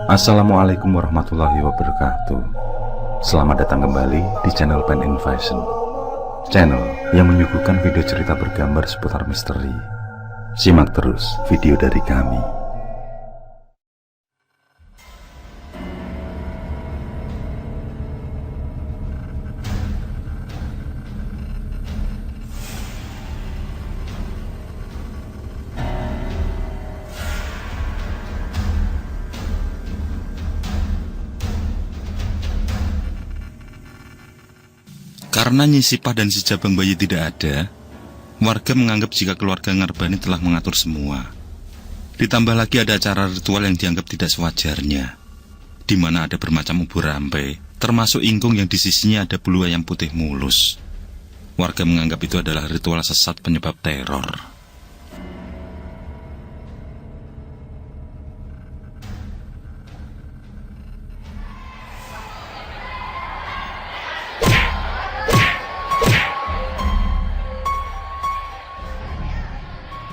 Assalamualaikum warahmatullahi wabarakatuh. Selamat datang kembali di channel Pen Invasion, channel yang menyuguhkan video cerita bergambar seputar misteri. Simak terus video dari kami. Karena Nyi Sipah dan si Jabang Bayi tidak ada, warga menganggap jika keluarga Ngarbani telah mengatur semua. Ditambah lagi ada acara ritual yang dianggap tidak sewajarnya, di mana ada bermacam ubur rampe, termasuk ingkung yang di sisinya ada bulu ayam putih mulus. Warga menganggap itu adalah ritual sesat penyebab teror.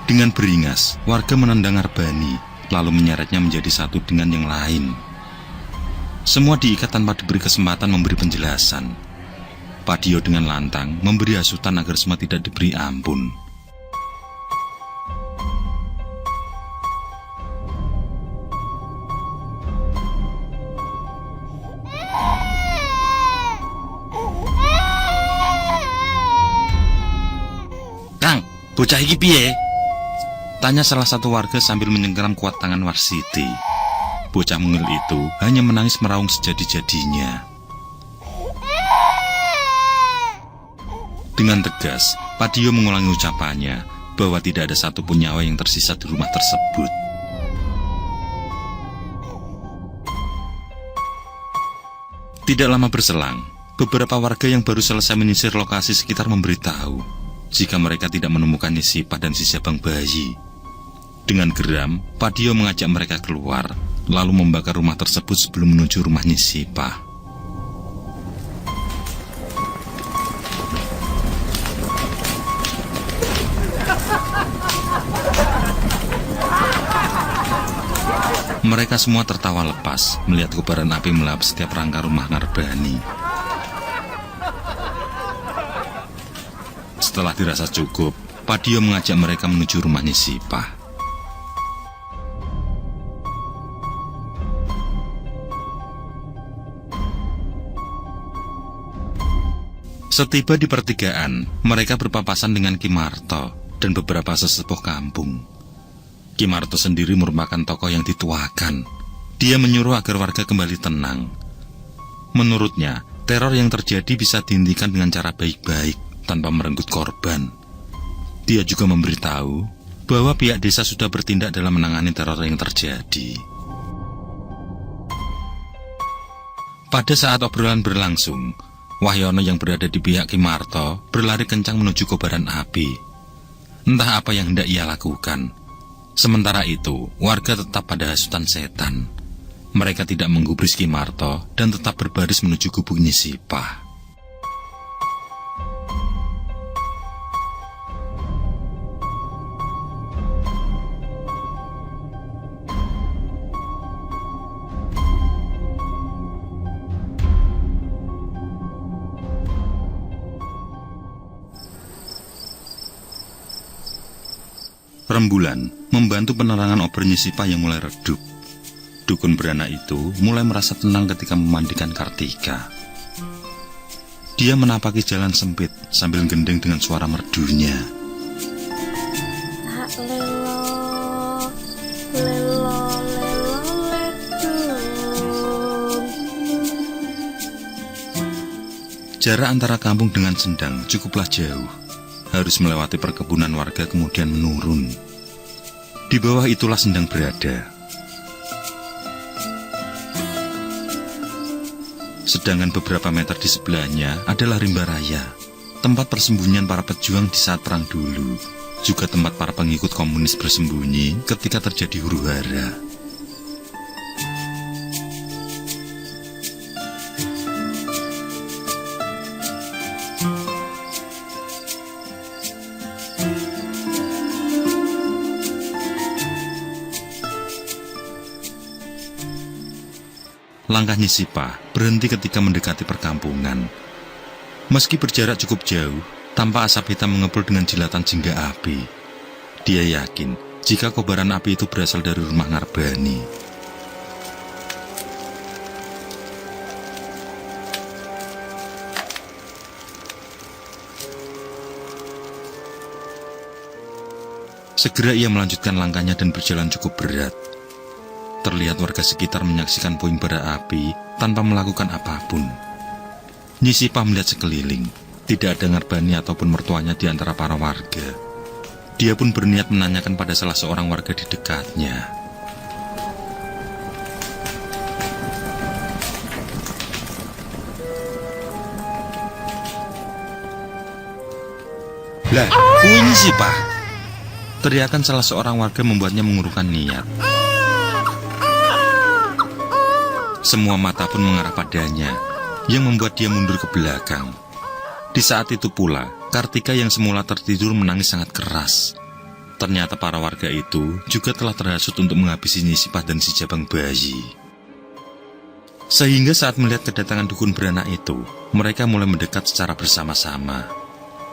Dengan beringas, warga menendang Ngarbani, lalu menyeretnya menjadi satu dengan yang lain. Semua diikat tanpa diberi kesempatan memberi penjelasan. Padio dengan lantang memberi hasutan agar semua tidak diberi ampun. Kang, bocah iki piye? Tanya salah satu warga sambil menyengkeram kuat tangan Warsiti. Bocah mungil itu hanya menangis meraung sejadi-jadinya. Dengan tegas, Padio mengulangi ucapannya bahwa tidak ada satupun nyawa yang tersisa di rumah tersebut. Tidak lama berselang, beberapa warga yang baru selesai menyisir lokasi sekitar memberitahu jika mereka tidak menemukan Nyi Sipah dan si Jabang Bayi. Dengan geram, Padio mengajak mereka keluar, lalu membakar rumah tersebut sebelum menuju rumah Nyi Sipah. Mereka semua tertawa lepas melihat kobaran api melahap setiap rangka rumah Ngarbani. Setelah dirasa cukup, Padio mengajak mereka menuju rumah Nyi Sipah. Setiba di pertigaan, mereka berpapasan dengan Ki Marto dan beberapa sesepuh kampung. Ki Marto sendiri merupakan tokoh yang dituakan. Dia menyuruh agar warga kembali tenang. Menurutnya, teror yang terjadi bisa dihentikan dengan cara baik-baik, tanpa merenggut korban. Dia juga memberitahu bahwa pihak desa sudah bertindak dalam menangani teror yang terjadi. Pada saat obrolan berlangsung, Wahyono yang berada di pihak Ki Marto berlari kencang menuju kobaran api. Entah apa yang hendak ia lakukan. Sementara itu, warga tetap pada hasutan setan. Mereka tidak menggubris Ki Marto dan tetap berbaris menuju gubuk Nyi Sipah. Rembulan membantu penerangan obor Nyi Sipah yang mulai redup. Dukun beranak itu mulai merasa tenang ketika memandikan Kartika. Dia menapaki jalan sempit sambil gendeng dengan suara merdunya. Jarak antara kampung dengan Sendang cukuplah jauh. Harus melewati perkebunan warga kemudian menurun. Di bawah itulah Sendang berada. Sedangkan beberapa meter di sebelahnya adalah Rimba Raya, tempat persembunyian para pejuang di saat perang dulu, juga tempat para pengikut komunis bersembunyi ketika terjadi huru-hara. langkah Nyisipah berhenti ketika mendekati perkampungan. Meski berjarak cukup jauh, tampak asap hitam mengepul dengan jilatan jingga api. Dia yakin jika kobaran api itu berasal dari rumah Ngarbani. Segera ia melanjutkan langkahnya dan berjalan cukup berat. Terlihat warga sekitar menyaksikan puing bara api tanpa melakukan apapun. Nyisipah melihat sekeliling. Tidak ada Ngarbani ataupun mertuanya di antara para warga. Dia pun berniat menanyakan pada salah seorang warga di dekatnya. Lah, kuwi Nyisipah. Teriakan salah seorang warga membuatnya mengurungkan niat. Semua mata pun mengarah padanya, yang membuat dia mundur ke belakang. Di saat itu pula, Kartika yang semula tertidur menangis sangat keras. Ternyata para warga itu juga telah terhasut untuk menghabisi Nyisipah dan si jabang bayi. Sehingga saat melihat kedatangan dukun beranak itu, mereka mulai mendekat secara bersama-sama.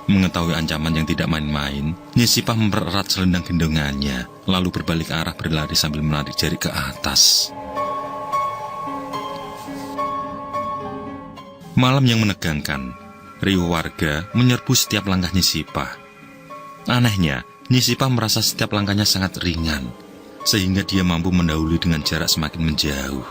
Mengetahui ancaman yang tidak main-main, Nyisipah mempererat selendang gendongannya, lalu berbalik arah berlari sambil menarik jari ke atas. Malam yang menegangkan, riuh warga menyerbu setiap langkah Nyisipah. Anehnya, Nyisipah merasa setiap langkahnya sangat ringan, sehingga dia mampu mendahului dengan jarak semakin menjauh.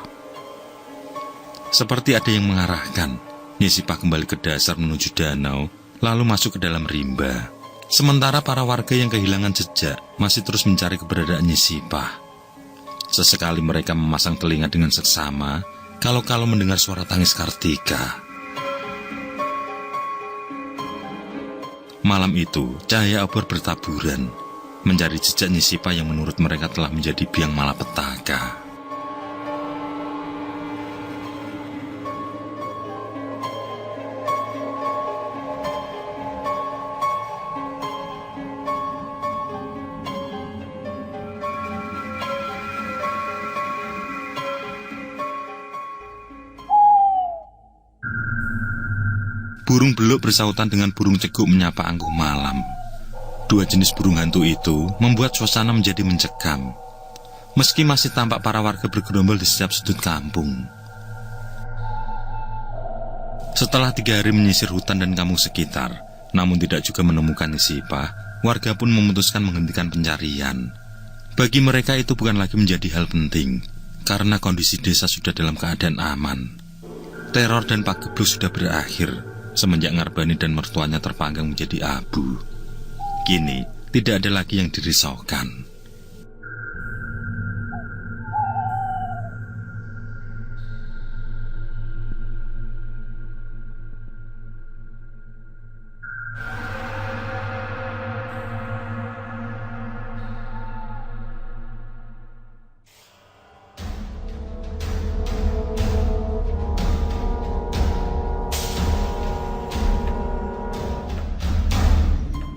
Seperti ada yang mengarahkan, Nyisipah kembali ke dasar menuju danau, lalu masuk ke dalam rimba. Sementara para warga yang kehilangan jejak masih terus mencari keberadaan Nyisipah. Sesekali mereka memasang telinga dengan seksama, kalau-kalau mendengar suara tangis Kartika. Malam itu, cahaya obor bertaburan, mencari jejak Nyisipah yang menurut mereka telah menjadi biang malapetaka. Burung beluk bersautan dengan burung ceguk menyapa angkuh malam. Dua jenis burung hantu itu membuat suasana menjadi mencekam. Meski masih tampak para warga bergerombol di setiap sudut kampung. Setelah 3 hari menyisir hutan dan kampung sekitar, namun tidak juga menemukan Nyisipah, warga pun memutuskan menghentikan pencarian. Bagi mereka itu bukan lagi menjadi hal penting, karena kondisi desa sudah dalam keadaan aman. Teror dan pagebluk sudah berakhir semenjak Ngarbani dan mertuanya terpanggang menjadi abu. Kini, tidak ada lagi yang dirisaukan.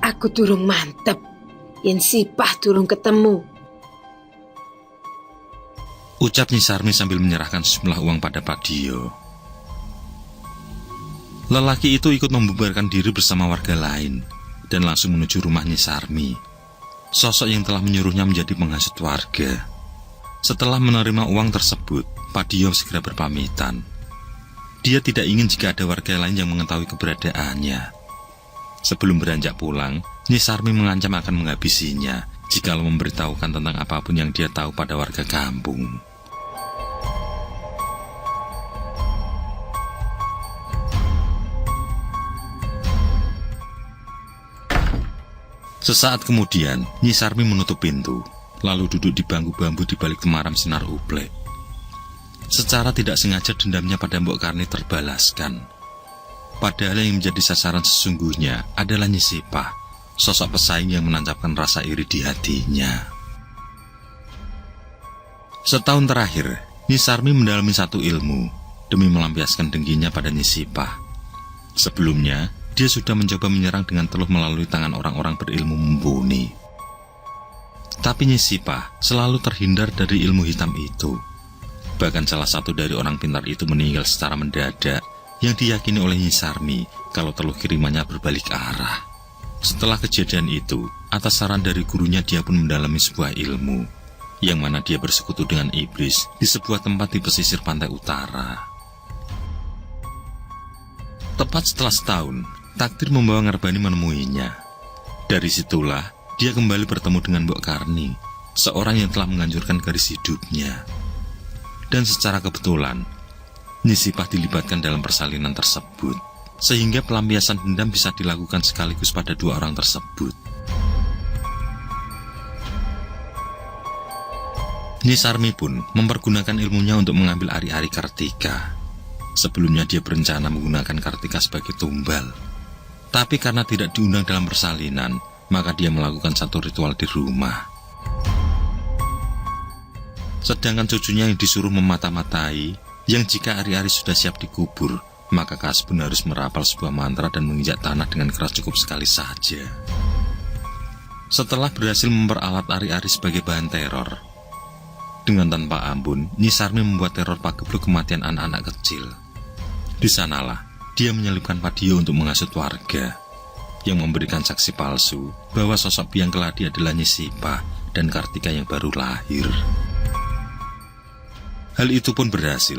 Aku durung mantep, yen Sipah durung ketemu. Ucap Nyisarmi sambil menyerahkan sejumlah uang pada Pak Dio. Lelaki itu ikut membubarkan diri bersama warga lain dan langsung menuju rumah Nyisarmi, sosok yang telah menyuruhnya menjadi penghasut warga. Setelah menerima uang tersebut, Pak Dio segera berpamitan. Dia tidak ingin jika ada warga lain yang mengetahui keberadaannya. Sebelum beranjak pulang, Nyisarmi mengancam akan menghabisinya jikalau memberitahukan tentang apapun yang dia tahu pada warga kampung. Sesaat kemudian, Nyisarmi menutup pintu, lalu duduk di bangku bambu di balik temaram sinar ublek. Secara tidak sengaja dendamnya pada Mbok Karni terbalaskan. Padahal yang menjadi sasaran sesungguhnya adalah Nyisipah, sosok pesaing yang menancapkan rasa iri di hatinya. Setahun terakhir, Nyisarmi mendalami satu ilmu demi melampiaskan dengkinya pada Nyisipah. Sebelumnya, dia sudah mencoba menyerang dengan teluh melalui tangan orang-orang berilmu mumpuni. Tapi Nyisipah selalu terhindar dari ilmu hitam itu. Bahkan salah satu dari orang pintar itu meninggal secara mendadak, yang diyakini oleh Nyi Sarmi kalau teluh kirimannya berbalik arah. Setelah kejadian itu, atas saran dari gurunya dia pun mendalami sebuah ilmu, yang mana dia bersekutu dengan iblis di sebuah tempat di pesisir pantai utara. Tepat setelah setahun, takdir membawa Ngarbani menemuinya. Dari situlah, dia kembali bertemu dengan Mbok Karni, seorang yang telah menghancurkan garis hidupnya. Dan secara kebetulan, Nyi Sipah dilibatkan dalam persalinan tersebut, sehingga pelampiasan dendam bisa dilakukan sekaligus pada dua orang tersebut. Nyi Sarmi pun mempergunakan ilmunya untuk mengambil ari-ari Kartika. Sebelumnya dia berencana menggunakan Kartika sebagai tumbal. Tapi karena tidak diundang dalam persalinan, maka dia melakukan satu ritual di rumah. Sedangkan cucunya yang disuruh memata-matai, yang jika ari-ari sudah siap dikubur, maka Kasbun harus merapal sebuah mantra dan menginjak tanah dengan keras cukup sekali saja. Setelah berhasil memperalat ari-ari sebagai bahan teror, dengan tanpa ampun, Nyi Sarmi membuat teror pagebluk kematian anak-anak kecil. Di sanalah dia menyelipkan Padio untuk menghasut warga, yang memberikan saksi palsu bahwa sosok biang keladi adalah Nyi Sipah dan Kartika yang baru lahir. Hal itu pun berhasil.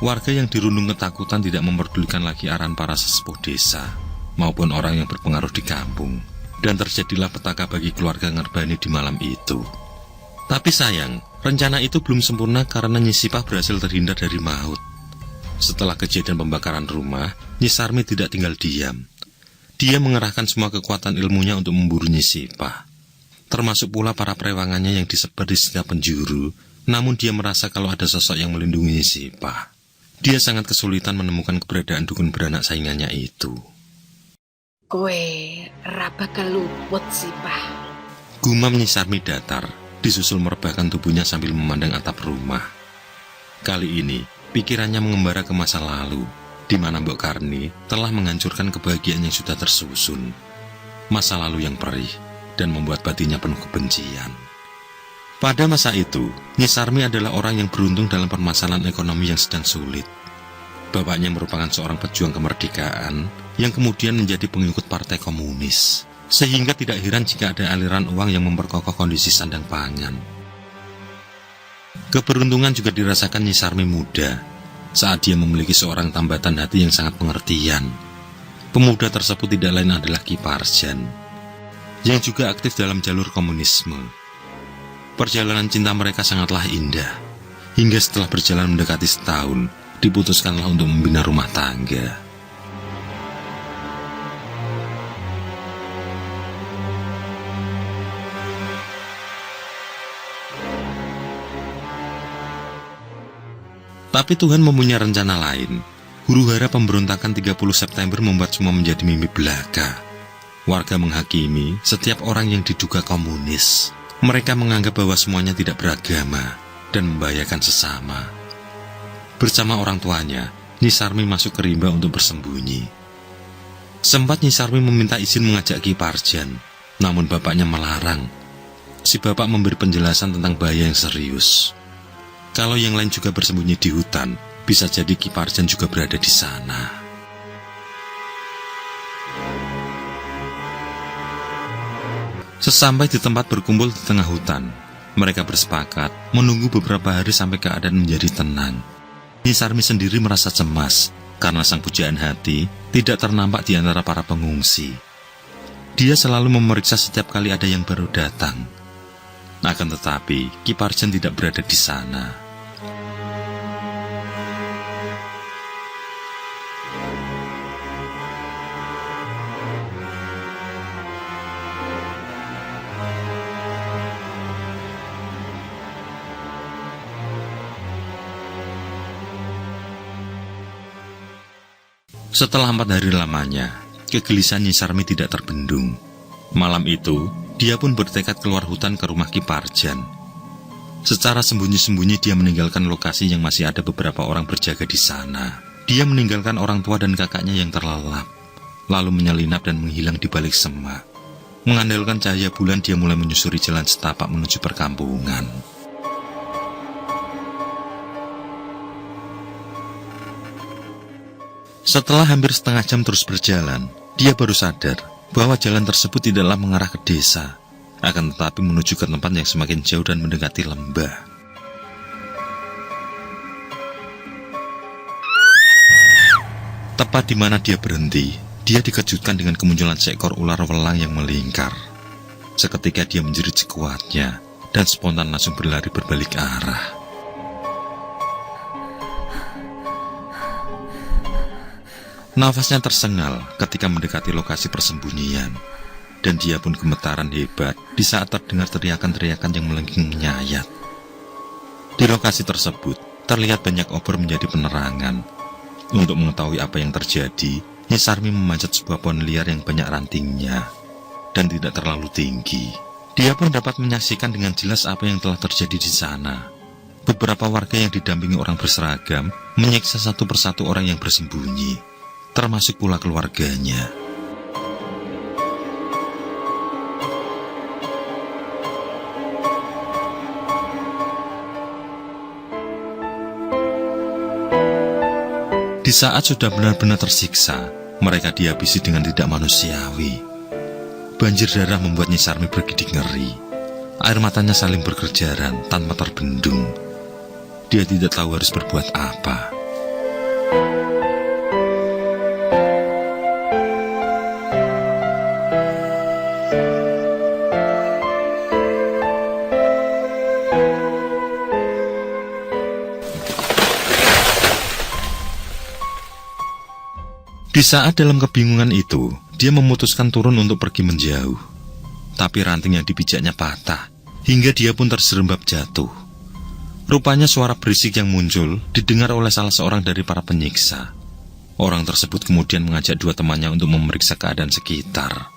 Warga yang dirundung ketakutan tidak memperdulikan lagi arahan para sesepuh desa maupun orang yang berpengaruh di kampung, dan terjadilah petaka bagi keluarga Ngarbani di malam itu. Tapi sayang, rencana itu belum sempurna karena Nyi Sipah berhasil terhindar dari maut. Setelah kejadian pembakaran rumah, Nyi Sarmi tidak tinggal diam. Dia mengerahkan semua kekuatan ilmunya untuk memburu Nyi Sipah, termasuk pula para perewangannya yang disebar di setiap penjuru. Namun dia merasa kalau ada sosok yang melindungi Nyi Sipah. Dia sangat kesulitan menemukan keberadaan dukun beranak saingannya itu. Kowe raba keluput Sipah. Gumam Nyi Sarmi datar, disusul merebahkan tubuhnya sambil memandang atap rumah. Kali ini, pikirannya mengembara ke masa lalu, di mana Mbok Karni telah menghancurkan kebahagiaan yang sudah tersusun. Masa lalu yang perih, dan membuat batinnya penuh kebencian. Pada masa itu, Nyi Sarmi adalah orang yang beruntung dalam permasalahan ekonomi yang sedang sulit. Bapaknya merupakan seorang pejuang kemerdekaan yang kemudian menjadi pengikut Partai Komunis, sehingga tidak heran jika ada aliran uang yang memperkokoh kondisi sandang pangan. Keberuntungan juga dirasakan Nyi Sarmi muda, saat dia memiliki seorang tambatan hati yang sangat pengertian. Pemuda tersebut tidak lain adalah Ki Parjan, yang juga aktif dalam jalur komunisme. Perjalanan cinta mereka sangatlah indah, hingga setelah berjalan mendekati setahun, diputuskanlah untuk membina rumah tangga. Tapi Tuhan mempunyai rencana lain. Huru-hara pemberontakan 30 September membuat semua menjadi mimpi belaka. Warga menghakimi setiap orang yang diduga komunis. Mereka menganggap bahwa semuanya tidak beragama dan membahayakan sesama. Bersama orang tuanya, Nyi Sarmi masuk ke rimba untuk bersembunyi. Sempat Nyi Sarmi meminta izin mengajak Ki Parjan, namun bapaknya melarang. Si bapak memberi penjelasan tentang bahaya yang serius. Kalau yang lain juga bersembunyi di hutan, bisa jadi Ki Parjan juga berada di sana. Sesampai di tempat berkumpul di tengah hutan, mereka bersepakat menunggu beberapa hari sampai keadaan menjadi tenang. Nyi Sarmi sendiri merasa cemas karena sang pujaan hati tidak ternampak di antara para pengungsi. Dia selalu memeriksa setiap kali ada yang baru datang. Akan tetapi, Ki Parjan tidak berada di sana. Setelah 4 hari lamanya, kegelisahan Nyi Sarmi tidak terbendung. Malam itu, dia pun bertekad keluar hutan ke rumah Ki Parjan. Secara sembunyi-sembunyi dia meninggalkan lokasi yang masih ada beberapa orang berjaga di sana. Dia meninggalkan orang tua dan kakaknya yang terlelap, lalu menyelinap dan menghilang di balik semak. Mengandalkan cahaya bulan, dia mulai menyusuri jalan setapak menuju perkampungan. Setelah hampir setengah jam terus berjalan, dia baru sadar bahwa jalan tersebut tidaklah mengarah ke desa, akan tetapi menuju ke tempat yang semakin jauh dan mendekati lembah. Tepat di mana dia berhenti, dia dikejutkan dengan kemunculan seekor ular welang yang melingkar. Seketika dia menjerit sekuatnya dan spontan langsung berlari berbalik arah. Nafasnya tersengal ketika mendekati lokasi persembunyian, dan dia pun gemetaran hebat di saat terdengar teriakan-teriakan yang melengking menyayat. Di lokasi tersebut, terlihat banyak obor menjadi penerangan. Untuk mengetahui apa yang terjadi, Nyi Sarmi memanjat sebuah pohon liar yang banyak rantingnya dan tidak terlalu tinggi. Dia pun dapat menyaksikan dengan jelas apa yang telah terjadi di sana. Beberapa warga yang didampingi orang berseragam menyiksa satu persatu orang yang bersembunyi, termasuk pula keluarganya. Di saat sudah benar-benar tersiksa, mereka dihabisi dengan tidak manusiawi. Banjir darah membuat Nyi Sarmi bergidik ngeri. Air matanya saling berkejaran tanpa terbendung. Dia tidak tahu harus berbuat apa. Di saat dalam kebingungan itu, dia memutuskan turun untuk pergi menjauh. Tapi ranting yang dipijaknya patah, hingga dia pun terserembab jatuh. Rupanya suara berisik yang muncul didengar oleh salah seorang dari para penyiksa. Orang tersebut kemudian mengajak dua temannya untuk memeriksa keadaan sekitar.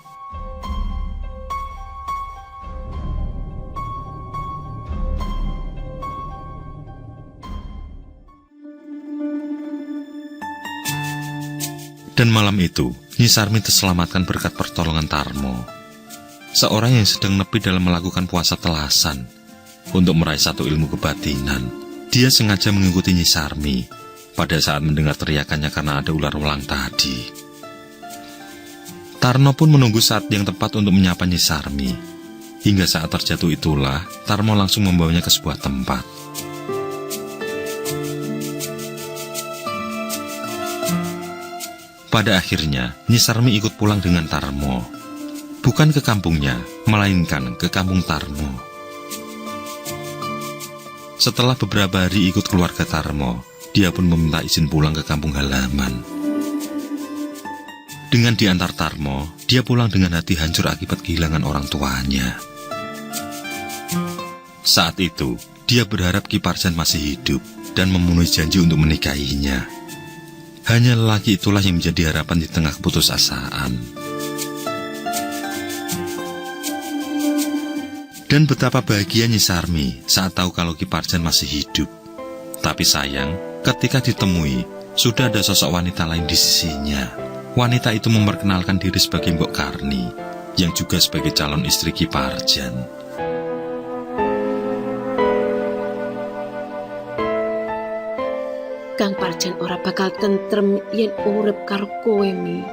Dan malam itu, Nyi Sarmi terselamatkan berkat pertolongan Tarmo, seorang yang sedang nepi dalam melakukan puasa telasan. Untuk meraih satu ilmu kebatinan, dia sengaja mengikuti Nyi Sarmi pada saat mendengar teriakannya karena ada ular welang tadi. Tarno pun menunggu saat yang tepat untuk menyapa Nyi Sarmi. Hingga saat terjatuh itulah, Tarmo langsung membawanya ke sebuah tempat. Pada akhirnya, Nyi Sarmi ikut pulang dengan Tarmo. Bukan ke kampungnya, melainkan ke kampung Tarmo. Setelah beberapa hari ikut keluarga Tarmo, dia pun meminta izin pulang ke kampung halaman. Dengan diantar Tarmo, dia pulang dengan hati hancur akibat kehilangan orang tuanya. Saat itu, dia berharap Ki Parjan masih hidup dan memenuhi janji untuk menikahinya. Hanya lelaki itulah yang menjadi harapan di tengah keputusasaan. Dan betapa bahagia Nyi Sarmi saat tahu kalau Ki Parjan masih hidup. Tapi sayang, ketika ditemui, sudah ada sosok wanita lain di sisinya. Wanita itu memperkenalkan diri sebagai Mbok Karni, yang juga sebagai calon istri Ki Parjan. Kang Parjan ora bakal tentrem yen urip karo kowe, Mi.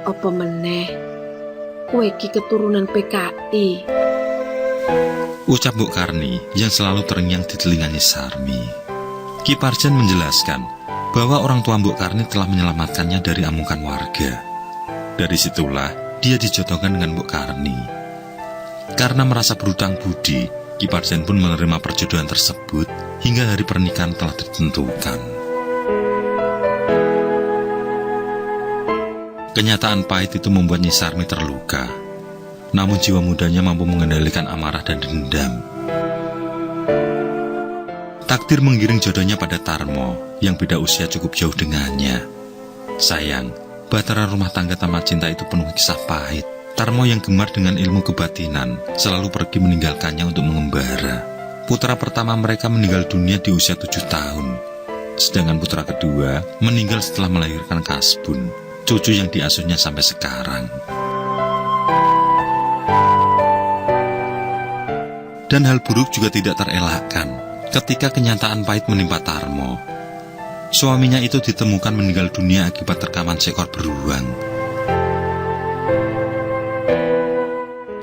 Apa meneh kowe iki keturunan PKI. Ucap Mbok Karni yang selalu terngiang di telinga Nyi Sarmi. Ki Parjan menjelaskan bahwa orang tua Mbok Karni telah menyelamatkannya dari amukan warga. Dari situlah dia dijodohkan dengan Mbok Karni. Karena merasa berutang budi, Ki Parjan pun menerima perjodohan tersebut hingga hari pernikahan telah ditentukan. Kenyataan pahit itu membuat Nyi Sarmi terluka. Namun jiwa mudanya mampu mengendalikan amarah dan dendam. Takdir menggiring jodohnya pada Tarmo yang beda usia cukup jauh dengannya. Sayang, bahtera rumah tangga tamat cinta itu penuh kisah pahit. Tarmo yang gemar dengan ilmu kebatinan selalu pergi meninggalkannya untuk mengembara. Putra pertama mereka meninggal dunia di usia 7 tahun. Sedangkan putra kedua meninggal setelah melahirkan Kasbun, cucu yang diasuhnya sampai sekarang. Dan hal buruk juga tidak terelakkan ketika kenyataan pahit menimpa Tarmo. suaminya itu ditemukan meninggal dunia akibat terkaman seekor beruang.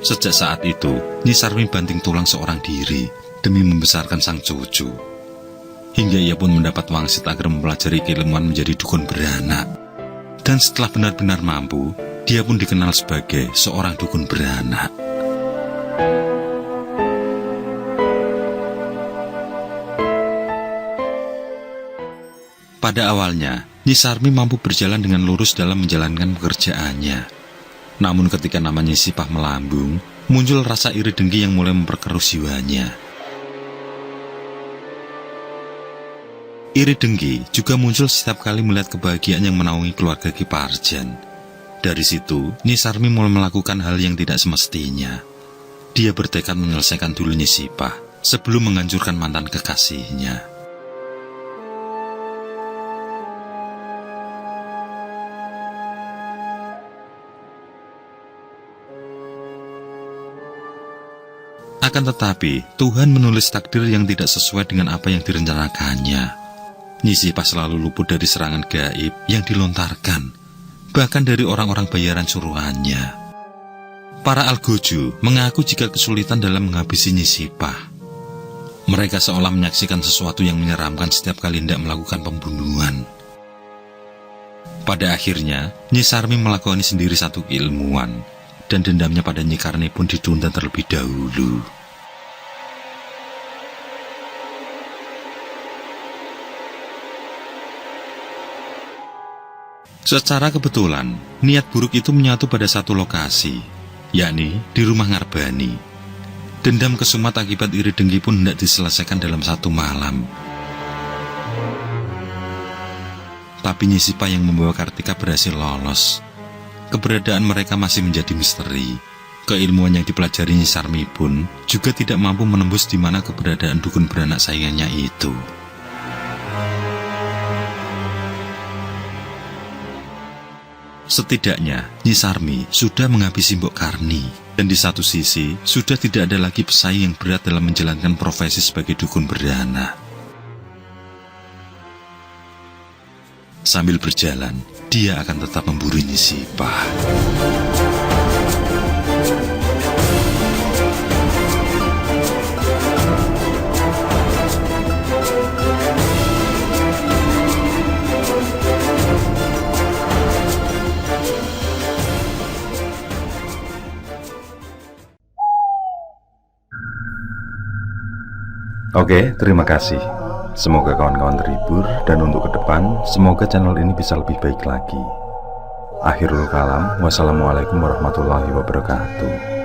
Sejak saat itu, Nyi Sarmi banting tulang seorang diri demi membesarkan sang cucu. Hingga ia pun mendapat wangsit agar mempelajari keilmuan menjadi dukun beranak. Dan setelah benar-benar mampu, dia pun dikenal sebagai seorang dukun beranak. Pada awalnya, Nyi Sarmi mampu berjalan dengan lurus dalam menjalankan pekerjaannya. Namun ketika nama Nyi Sipah melambung, muncul rasa iri dengki yang mulai memperkeruh jiwanya. Iri dengki juga muncul setiap kali melihat kebahagiaan yang menaungi keluarga Ki Parjan. Dari situ, Nyi Sarmi mulai melakukan hal yang tidak semestinya. Dia bertekad menyelesaikan dulu Nyi Sipah sebelum menghancurkan mantan kekasihnya. Akan tetapi, Tuhan menulis takdir yang tidak sesuai dengan apa yang direncanakannya. Nyi Sipah selalu luput dari serangan gaib yang dilontarkan, bahkan dari orang-orang bayaran suruhannya. Para algojo mengaku jika kesulitan dalam menghabisi Nyi Sipah. Mereka seolah menyaksikan sesuatu yang menyeramkan setiap kali hendak melakukan pembunuhan. Pada akhirnya, Nyi Sarmi melakoni sendiri satu keilmuan, dan dendamnya pada Nyi Karni pun ditunda terlebih dahulu. Secara kebetulan, niat buruk itu menyatu pada satu lokasi, yakni di rumah Ngarbani. Dendam kesumat akibat iri dengki pun hendak diselesaikan dalam satu malam. Tapi Nyi Sipah yang membawa Kartika berhasil lolos. Keberadaan mereka masih menjadi misteri. Keilmuan yang dipelajari Nyi Sarmi pun juga tidak mampu menembus di mana keberadaan dukun beranak sayangannya itu. Setidaknya, Nyi Sarmi sudah menghabisi Mbok Karni, dan di satu sisi sudah tidak ada lagi pesaing yang berat dalam menjalankan profesi sebagai dukun beranak. Sambil berjalan, dia akan tetap memburu Nyi Sipah. Oke, terima kasih. Semoga kawan-kawan terhibur, dan untuk ke depan, semoga channel ini bisa lebih baik lagi. Akhirul kalam, wassalamualaikum warahmatullahi wabarakatuh.